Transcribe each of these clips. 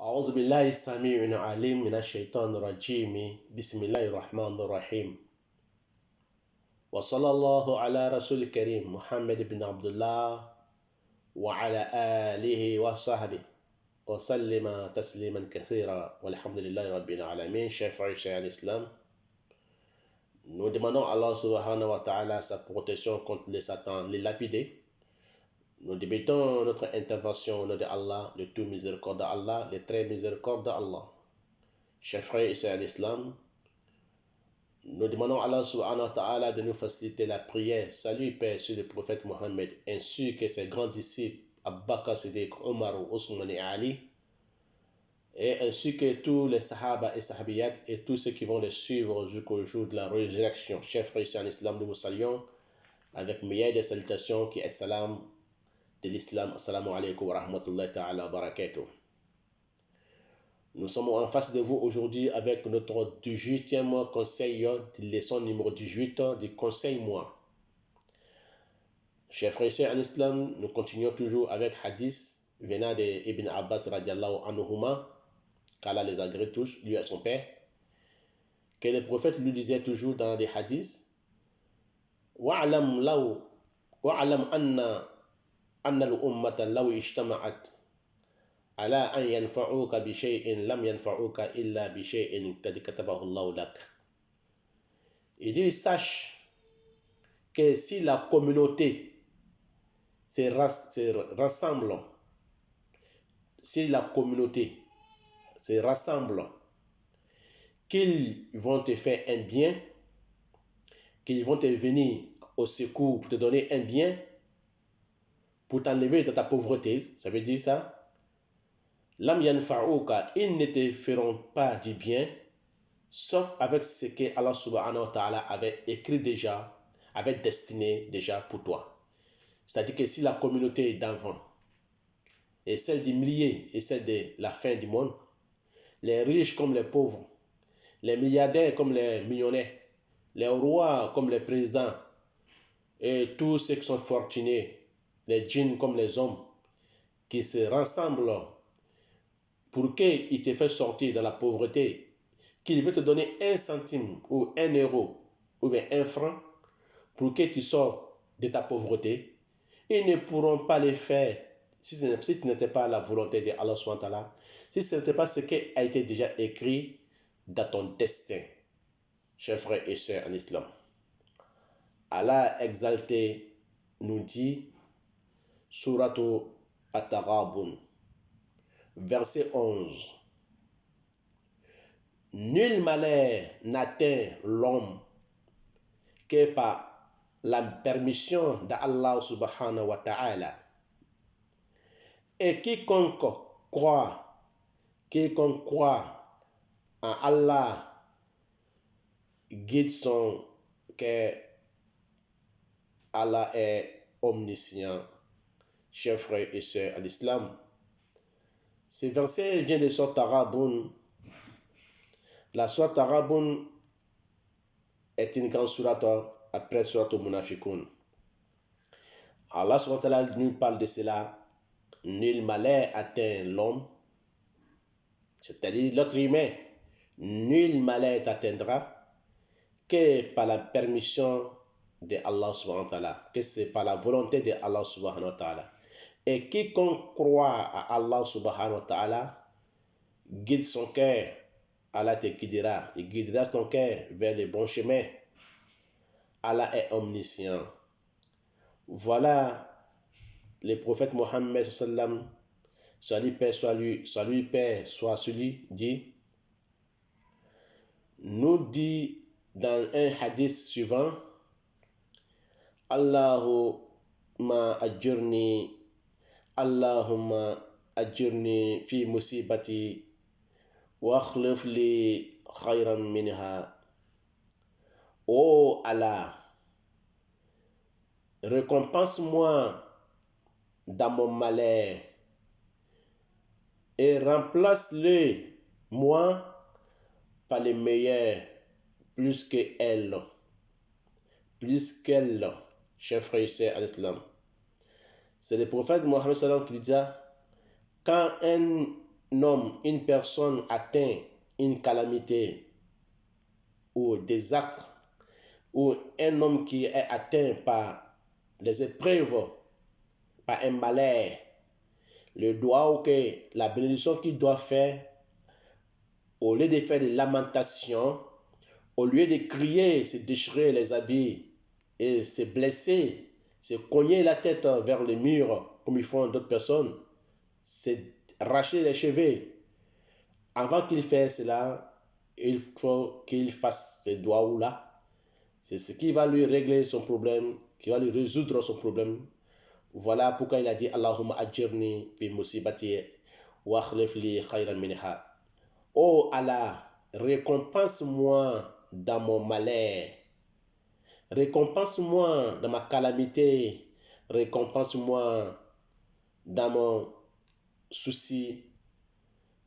أعوذ بالله السميع العليم من الشيطان الرجيم بسم الله الرحمن الرحيم وصلى الله على رسول الكريم محمد بن عبد الله وعلى آله وصحبه وسلم تسليما كثيرا والحمد لله رب العالمين. Chers frères et sœurs l'islam, nous demandons à Allah subhanahu wa ta'ala sa protection contre les satans, les lapidés. Nous débutons notre intervention au nom de Allah, le tout miséricordieux Allah, le très miséricordieux Allah. Chers frères et sœurs l'islam, nous demandons à Allah subhanahu wa ta'ala de nous faciliter la prière. Salut et paix sur le prophète Mohammed, ainsi que ses grands disciples, Abu Bakr, Siddiq, Omar, Ousmane et Ali, et ainsi que tous les sahaba et sahabiyat et tous ceux qui vont les suivre jusqu'au jour de la résurrection. Chers frères et sœurs l'islam, nous vous saluons avec meilleure des salutations qui est salam de l'islam. Assalamu alaikum wa rahmatullahi ta'ala wa barakatuh. Nous sommes en face de vous aujourd'hui avec notre 18e conseil de leçon numéro 18 du conseil moi. Chers frères et sœurs en islam, nous continuons toujours avec hadith venant de Ibn Abbas radiallahu anhuma, qu'Allah les agrée tous, lui et son père, que le prophète lui disait toujours dans les hadiths: wa'alam anna al-ummata law ijtama'at ala an yanfa'uka bi shay'in lam yanfa'uka illa bi shay'in qad katabahu Allahu lak. Il dit: sache que si la communauté se rassemble, qu'ils vont te faire un bien, qu'ils vont te venir au secours pour te donner un bien, pour t'enlever de ta pauvreté, ça veut dire ça. Lam yanfa'uka, ils ne te feront pas du bien, sauf avec ce que Allah subhanahu wa ta'ala avait écrit déjà, avait destiné déjà pour toi. C'est-à-dire que si la communauté d'avant et celle des milliers et celle de la fin du monde, les riches comme les pauvres, les milliardaires comme les millionnaires, les rois comme les présidents, et tous ceux qui sont fortunés, les djinns comme les hommes, qui se rassemblent pour qu'il te fasse sortir de la pauvreté, qu'il veut te donner 1 centime ou 1 euro ou bien 1 franc pour que tu sors de ta pauvreté, ils ne pourront pas le faire si ce n'était pas la volonté de Allah subhanahu wa ta'ala, si ce n'était pas ce qui a été déjà écrit dans ton destin. Chers frères et sœurs en islam, Allah exalté nous dit, Suratu At-Taghabun, verset 11: nul malheur n'atteint l'homme que par la permission d'Allah subhanahu wa ta'ala. Et quiconque croit en Allah guide son cœur. Allah est omniscient. Chers frères et sœurs à l'islam, ce verset vient de Sourate Taghabun. La Sourate Taghabun est une grande sourate après Sourate Munafiqun. Allah subhanahu wa ta'ala nous parle de cela. Nul malheur atteint l'homme, c'est-à-dire l'être humain. Nul malheur t'atteindra que par la permission de Allah subhanahu wa ta'ala, que c'est par la volonté de Allah subhanahu wa ta'ala. Et quiconque croit à Allah subhanahu wa ta'ala guide son cœur, Allah te guidera, il guidera son cœur vers le bon chemin. Allah est omniscient. Voilà le prophète Mohammed sallam, salut paix soit celui, dit, nous dit dans un hadith suivant: Allahumma ajurni fi musibati wa akhlif li khayran minha. Oh Allah, récompense-moi dans mon malheur et remplace-le moi par le meilleur, plus qu'elle. Chers frères et sœurs à l'islam, c'est le prophète Mohammed sallam qui dit: quand un homme, une personne atteint une calamité ou désastre, ou un homme qui est atteint par les épreuves, par un malheur, le doigt ou que la bénédiction qu'il doit faire, au lieu de faire des lamentations, au lieu de crier, se déchirer les habits et se blesser, se cogner la tête vers les murs comme ils font d'autres personnes, se arracher les cheveux, avant qu'il fasse cela, il faut qu'il fasse ce doigt-là. C'est ce qui va lui régler son problème, qui va lui résoudre son problème. Voilà pourquoi il a dit Allahumma ajirni fi musibati wa akhlif li khayran minha. Oh Allah, récompense-moi dans mon malheur, récompense-moi dans ma calamité, récompense-moi dans mon souci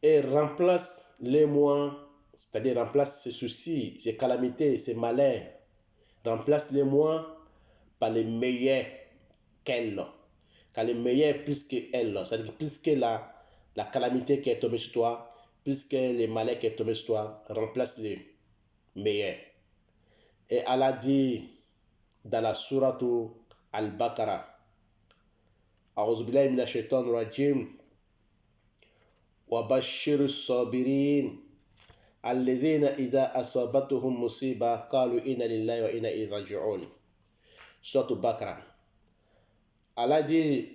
et remplace-les-moi, c'est-à-dire remplace ces soucis, ces calamités, ces malheurs, remplace-les-moi par les meilleurs qu'elle, car les meilleurs plus qu'elle, c'est-à-dire plus que la calamité qui est tombée sur toi, plus que les malheurs qui est tombé sur toi, remplace les meilleurs. Et Allah dit dans la sourate Al-Baqarah, A'udhu billahi minash shaitanir rajim, wa bashir sabirin allazina iza asabatuhum musiba qalu inna lillahi wa inna ilayhi raji'un. Sourate Al-Baqarah. Allah dit,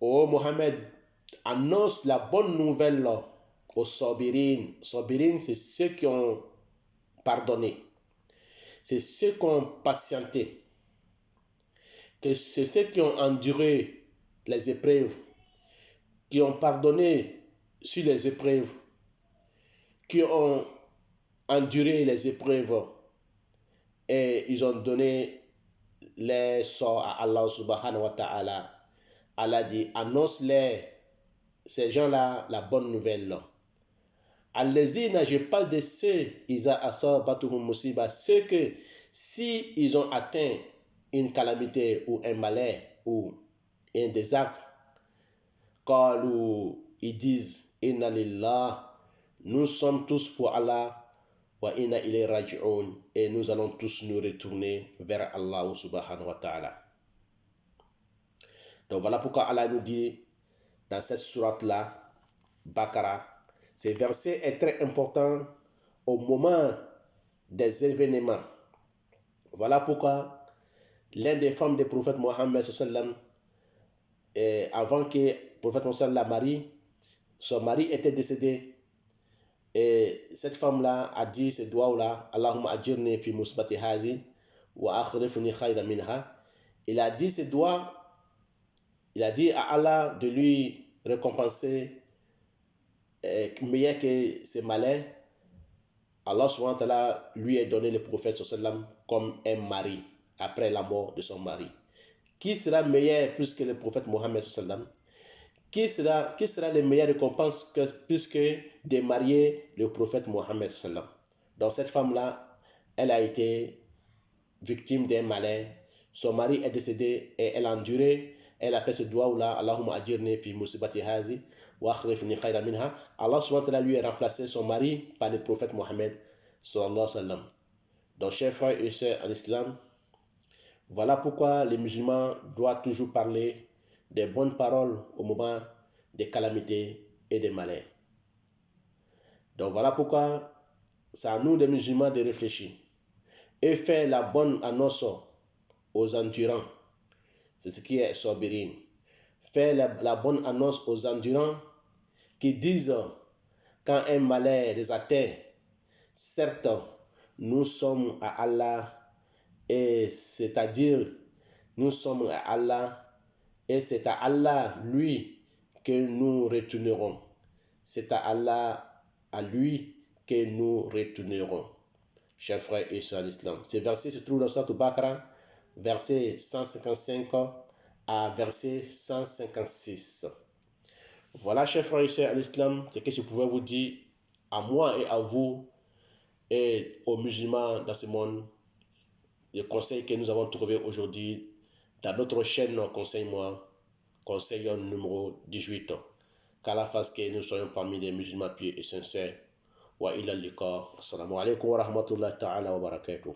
ô Mohammed, annonce la bonne nouvelle aux sabirin. Sabirin, c'est ceux qui ont pardonné, c'est ceux qui ont patienté, c'est ceux qui ont enduré les épreuves, qui ont pardonné sur les épreuves, qui ont enduré les épreuves et ils ont donné les sorts à Allah subhanahu wa ta'ala. Allah dit, annonce-les, ces gens-là, la bonne nouvelle. Allez-y, je parle de ceux, ceux que si ils ont atteint une calamité ou un malheur ou un désastre, quand ils disent Inna lillah, nous sommes tous pour Allah, wa inna ilayhi raji'un, et nous allons tous nous retourner vers Allah subhanahu wa ta'ala. Donc voilà pourquoi Allah nous dit dans cette sourate-là, Baqarah, ce verset est très important au moment des événements. Voilà pourquoi l'un des femmes du prophète Mohammed sallam, avant que le prophète Mohammed la marie, son mari était décédé. Et cette femme-là a dit ce doigt-là, Allahumma ajirni fi musbati hazi wa akhrifni khayran minha. Il a dit ce doigt, il a dit à Allah de lui récompenser meilleur que ses malheurs. Allah subhanahu wa ta'ala lui a donné le prophète sallam comme un mari après la mort de son mari. Qui sera meilleur plus que le prophète Mohammed sallam? Qui sera les meilleures récompenses plus que de marier le prophète Mohammed sallam? Donc cette femme-là, elle a été victime d'un malheur. Son mari est décédé et elle a enduré. Elle a fait ce doigt-là, Allahumma ajirni fi musibati hazi wa akhrifni khayran minha. Allah subhanahu wa ta'ala lui a remplacé son mari par le prophète Mohammed sallallahu alayhi wa sallam. Donc chers frères et sœurs en islam, voilà pourquoi les musulmans doivent toujours parler des bonnes paroles au moment des calamités et des malheurs. Donc voilà pourquoi c'est à nous les musulmans de réfléchir et faire la bonne annonce aux endurants. C'est ce qui est sabirin. Faire la bonne annonce aux endurants qui disent quand un malheur les atteint, certes, nous sommes à Allah, et c'est-à-dire nous sommes à Allah, et c'est à Allah, lui, que nous retournerons. C'est à Allah, à lui, que nous retournerons. Chers frères et sœurs d'Islam. Ce verset se trouve dans Sourate Al-Baqarah, verset 155 à verset 156. Voilà, chers frères et sœurs d'Islam, ce que je pouvais vous dire à moi et à vous et aux musulmans dans ce monde. Les conseils que nous avons trouvés aujourd'hui dans notre chaîne Conseil-moi, conseil numéro 18. qu'Allah fasse que nous soyons parmi les musulmans pieux et sincères. Wa ila liqa. Assalamu alaikum wa rahmatullahi ta'ala wa barakatuh.